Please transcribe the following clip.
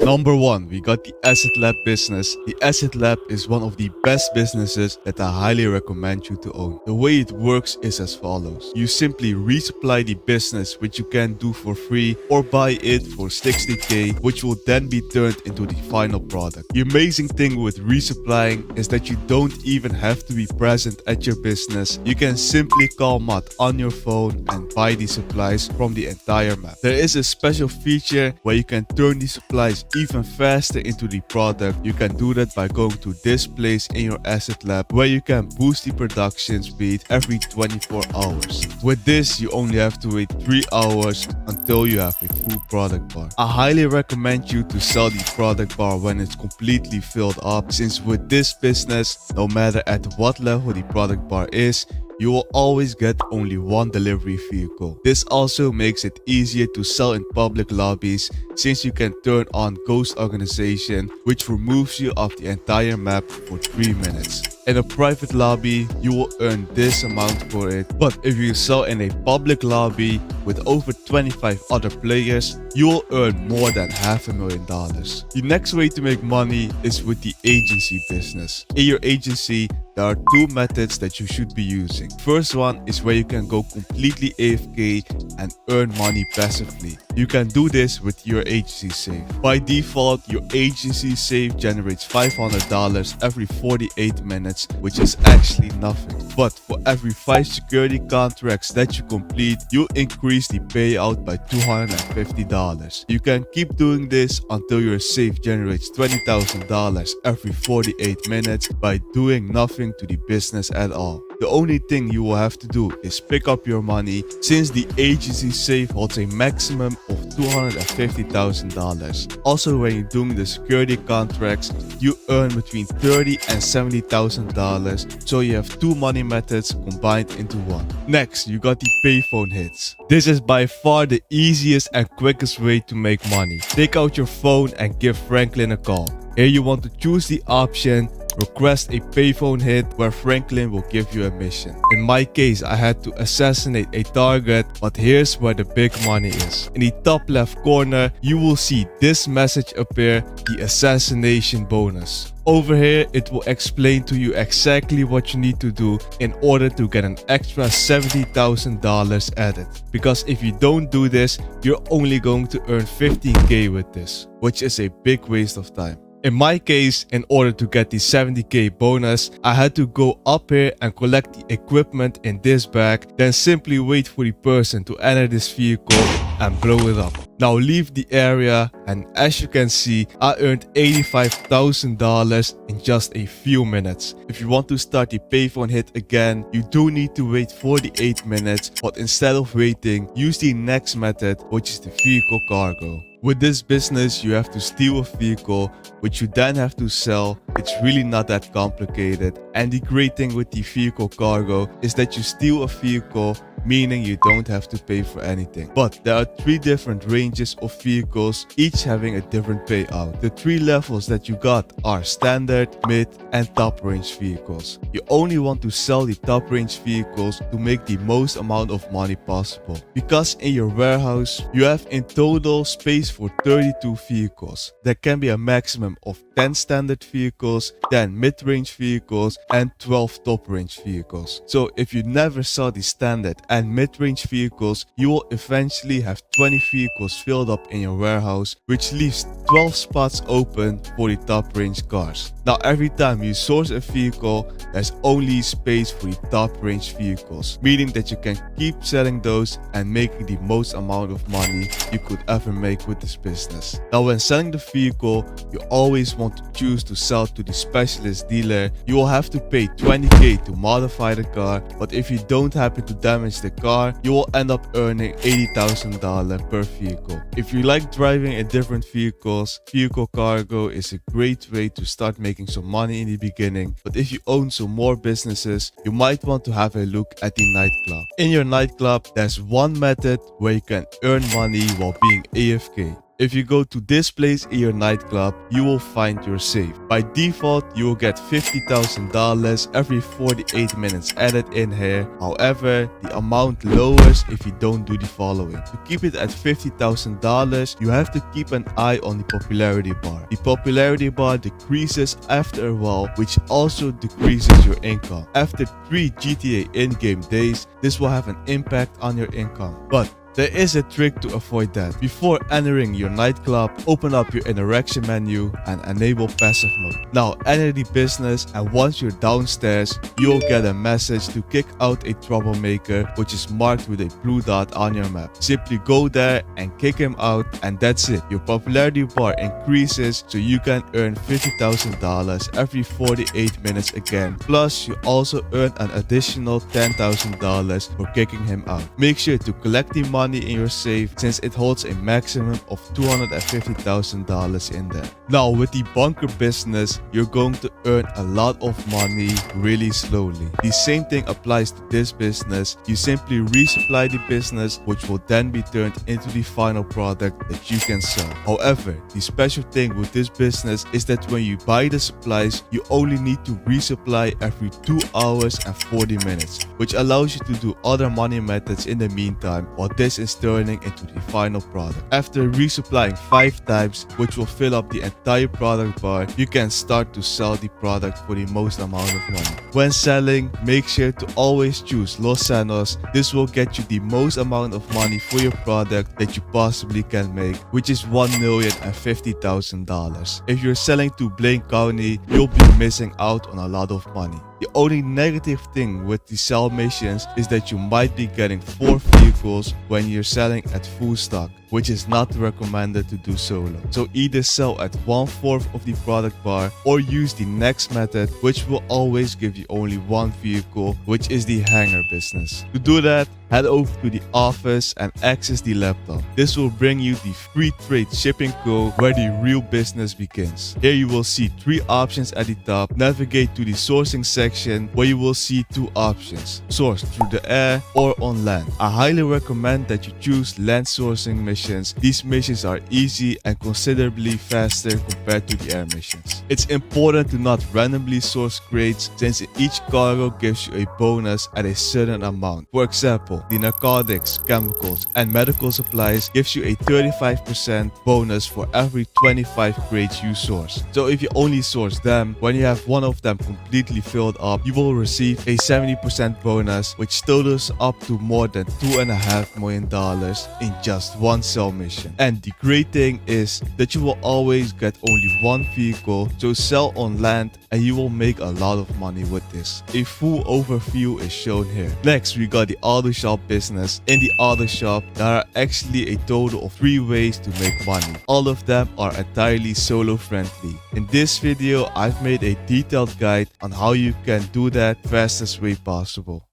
Number 1, we got the Asset Lab business. The Asset Lab is one of the best businesses that I highly recommend you to own. The way it works is as follows. You simply resupply the business, which you can do for free, or buy it for 60k, which will then be turned into the final product. The amazing thing with resupplying is that you don't even have to be present at your business. You can simply call Matt on your phone and buy the supplies from the entire map. There is a special feature where you can turn the supplies even faster into the product. You can do that by going to this place in your Asset Lab, where you can boost the production speed every 24 hours. With this, you only have to wait 3 hours until you have a full product bar. I highly recommend you to sell the product bar when it's completely filled up, since with this business, no matter at what level the product bar is, you will always get only one delivery vehicle. This also makes it easier to sell in public lobbies, since you can turn on Ghost Organization, which removes you off the entire map for 3 minutes. In a private lobby, you will earn this amount for it, but if you sell in a public lobby with over 25 other players, you will earn more than $500,000. The next way to make money is with the agency business. In your agency, there are 2 methods that you should be using. First one is where you can go completely AFK and earn money passively. You can do this with your agency save. By default, your agency save generates $500 every 48 minutes, which is actually nothing. But for every 5 security contracts that you complete, you increase the payout by $250. You can keep doing this until your save generates $20,000 every 48 minutes by doing nothing to the business at all. The only thing you will have to do is pick up your money, since the agency save holds a maximum of $250,000. Also, when you're doing the security contracts, you earn between $30,000 and $70,000, so you have 2 money methods combined into one. Next, you got the Payphone Hits. This is by far the easiest and quickest way to make money. Take out your phone and give Franklin a call. Here you want to choose the option request a payphone hit, where Franklin will give you a mission. In my case, I had to assassinate a target, but here's where the big money is. In the top left corner, you will see this message appear, the assassination bonus. Over here, it will explain to you exactly what you need to do in order to get an extra $70,000 added. Because if you don't do this, you're only going to earn 15k with this, which is a big waste of time. In my case, in order to get the 70k bonus, I had to go up here and collect the equipment in this bag, then simply wait for the person to enter this vehicle and blow it up. Now leave the area, and as you can see, I earned $85,000 in just a few minutes. If you want to start the payphone hit again, you do need to wait 48 minutes, but instead of waiting, use the next method, which is the vehicle cargo. With this business, you have to steal a vehicle, which you then have to sell. It's really not that complicated. And the great thing with the vehicle cargo is that you steal a vehicle, meaning you don't have to pay for anything. But there are 3 different ranges of vehicles, each having a different payout. The 3 levels that you got are standard, mid, and top range vehicles. You only want to sell the top range vehicles to make the most amount of money possible. Because in your warehouse, you have in total space for 32 vehicles. There can be a maximum of 10 standard vehicles, 10 mid-range vehicles, and 12 top-range vehicles. So if you never sell the standard and mid-range vehicles, you will eventually have 20 vehicles filled up in your warehouse, which leaves 12 spots open for the top-range cars. Now every time you source a vehicle, there's only space for the top-range vehicles, meaning that you can keep selling those and making the most amount of money you could ever make with this business. Now when selling the vehicle, you always want to choose to sell to the specialist dealer. You will have to pay 20k to modify the car, but if you don't happen to damage the car, you will end up earning $80,000 per vehicle. If you like driving in different vehicles, vehicle cargo is a great way to start making some money in the beginning. But if you own some more businesses, you might want to have a look at the nightclub. In your nightclub, there's one method where you can earn money while being AFK. If you go to this place in your nightclub, you will find your safe. By default, you will get $50,000 every 48 minutes added in here. However, the amount lowers if you don't do the following. To keep it at $50,000, you have to keep an eye on the popularity bar. The popularity bar decreases after a while, which also decreases your income. After 3 GTA in-game days, this will have an impact on your income. But there is a trick to avoid that. Before entering your nightclub, open up your interaction menu and enable passive mode. Now enter the business, and once you're downstairs, you'll get a message to kick out a troublemaker, which is marked with a blue dot on your map. Simply go there and kick him out, and that's it. Your popularity bar increases, so you can earn $50,000 every 48 minutes again. Plus, you also earn an additional $10,000 for kicking him out. Make sure to collect the money in your safe, since it holds a maximum of $250,000 in there. Now with the bunker business, you're going to earn a lot of money really slowly. The same thing applies to this business. You simply resupply the business, which will then be turned into the final product that you can sell. However, the special thing with this business is that when you buy the supplies, you only need to resupply every 2 hours and 40 minutes, which allows you to do other money methods in the meantime, while this is turning into the final product. After resupplying 5 times, which will fill up the entire product bar, you can start to sell the product for the most amount of money. When selling, make sure to always choose Los Sanos. This will get you the most amount of money for your product that you possibly can make, which is $1,050,000. If you're selling to Blaine County, you'll be missing out on a lot of money. The only negative thing with the sell missions is that you might be getting 4 vehicles when you're selling at full stock, which is not recommended to do solo. So either sell at 1/4 of the product bar or use the next method, which will always give you only 1 vehicle, which is the hangar business. To do that, head over to the office and access the laptop. This will bring you the free trade shipping code where the real business begins. Here you will see 3 options at the top. Navigate to the sourcing section where you will see 2 options: source through the air or on land. I highly recommend that you choose land sourcing missions. These missions are easy and considerably faster compared to the air missions. It's important to not randomly source crates, since each cargo gives you a bonus at a certain amount. For example, the narcotics, chemicals, and medical supplies gives you a 35% bonus for every 25 crates you source. So if you only source them, when you have one of them completely filled up, you will receive a 70% bonus, which totals up to more than $2.5 million in just one sell mission. And the great thing is that you will always get only 1 vehicle, so sell on land and you will make a lot of money with this. A full overview is shown here. Next, we got the auto shop business. In the auto shop, there are actually a total of 3 ways to make money. All of them are entirely solo friendly. In this video, I've made a detailed guide on how you can do that fastest way possible.